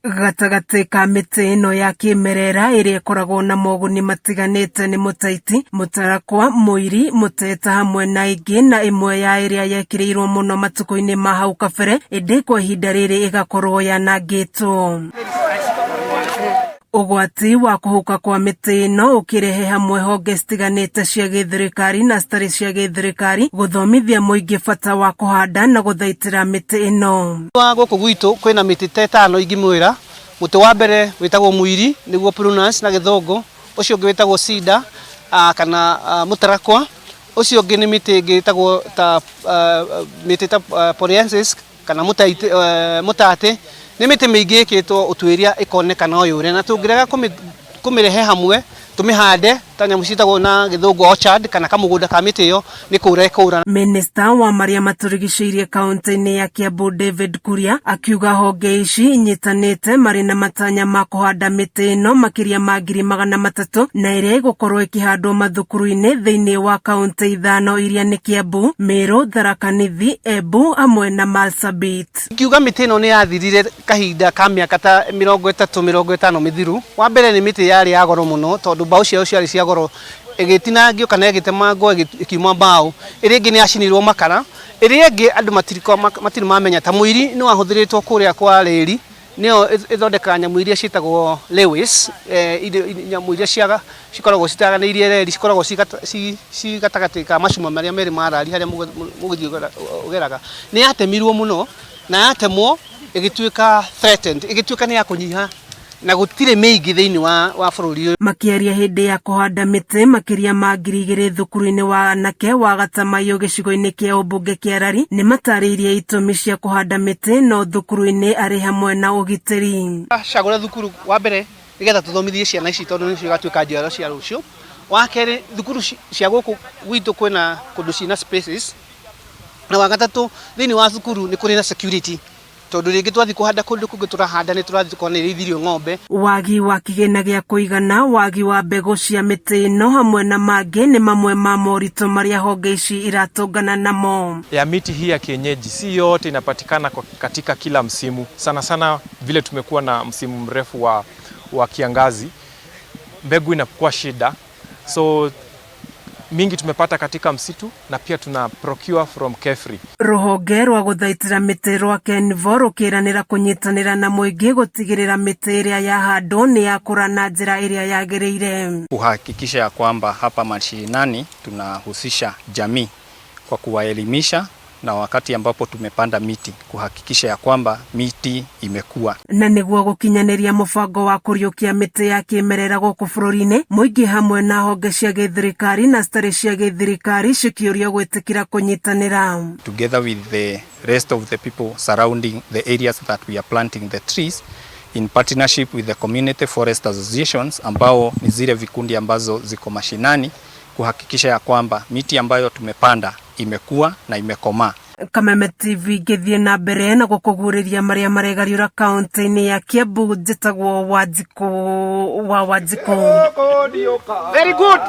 Gatagati ka miti ino ya kimerera iria ikoragwo na moguni matiganite ni mutaiti, mutarakwa, muiri, muteta hamwe na ingi, na imwe ya iria yekirirwo muno matuko-ini ma hau kabere indi kwa ihinda riri igakorwo yanangitwo. Ugwati wa kuhuka kwa miti ino ukirehe hamwe honge citiganite cia githirikari na citari cia githirikari guthomithia muingi bata wa kuhanda na guthaitira miti ino. Guku gwitu kwina miti ta 5 ingimwira. Muti wa mbere witagwo muiri niguo prunus na githongo, ucio ungi witagwo cedar kana mutarakwa, ucio ungi ni miti ingi witagwo ta miti ta polyanthes kana mutate. Ni miti mingi ikitwo utwiria ikonekana uyure na tungirega kumirehe hamwe tumihande ta nyamu citagwo na githungu orchard kana kamugunda ka miti iyo ni kurekura. Minister wa maria maturigiceirie kaunti-ini ya Kiambu David Kuria akiuga honge ici inyitanite mari na matanya ma kuhanda miti ino makiria ma 300,000 na iria igukorwo ikihandwo mathukuru-ini thiini wa kaunti 5 iria ni Kiambu, Meru, Tharaka Nithi, Embu hamwe na Marsabit. Kiuga miti ino ni yathirire kahinda ka miaka ta 30-50 mithiru. Wa mbere ni miti yari ya goro muno tondu mbao ciao ciari cia goro igitinangio kana igitemangwo ikiuma mbao. Iri ingi ni acinirwo makara, iri ingi andu matiri mamenya ta muiri ni wahuthiritwo kuria kwa reri nio ithondeka nyamu iria citagwo Lewis, nyamu iria cikoragwo citaganeirie reri cikoragwo cigatagati ka macuma maria meri marari haria muguthii ugeraga ni yatemirwo muno na yatemwo igituika threatened, igituika ni ya kunyiha na gutire miingi thiini wa bururi. Makiaria hindi ya kuhanda miti makiria ma 2,000 thukuru-ini wa anake wa Gatamayo gicigo-ini kia ubunge kia Rari ni matariirie itumi cia kuhanda miti no thukuru-ini ari hamwe na ugitiri. Cagura thukuru wa mbere nigetha tuthomithie ciana ici tondu nicio igatuika njiaro cia rucio. Wa keri thukuru cia guku gwitu kwina kundu cina spaces, na wa gatatu thiini wa thukuru ni kuri na security tondu ringi twathi kuhanda kundu kungi turahanda ni turathi kuona irithirio ng'ombe. Wagi wa kigena gia kuigana, wagi wa mbegu cia miti ino hamwe na mangi ni mamwe ma moritũ maria honge ici iratungana namo. Ya miti hii ya kienyeji si yote inapatikana katika kila msimu. Sana sana vile tumekuwa na msimu mrefu wa kiangazi, mbegu inakuwa shida. So mingi tumepata katika msitu na pia tuna procure from Kefri. Ruhonge rwa guthaitira miti rwa Kenvo rukiranira kunyitanira na muingi gutigirira miti iria yahandwo ni yakura na njira iria yagiriire. Kuhakikisha ya kwamba hapa mashinani tunahusisha jamii kwa kuwaelimisha na wakati ambapo tumepanda miti kuhakikisha ya kwamba miti imekuwa. Na niguo gukinyaniria mubango wa kuriukia miti ya kimerera guku bururi-ini, muingi hamwe na honge cia githirikari na citari cia githirikari cikiuria gwitikira kunyitanira. Together with the rest of the people surrounding the areas that we are planting the trees in partnership with the community forest associations ambao ni zile vikundi ambazo ziko mashinani kuhakikisha ya kwamba miti ambayo tumepanda imekuwa na imekomaa. Kameme TV githie na mbere na gukuguriria maria maregariura kaunti-ini ya Kiambu njitagwo Wanjiko. Very good.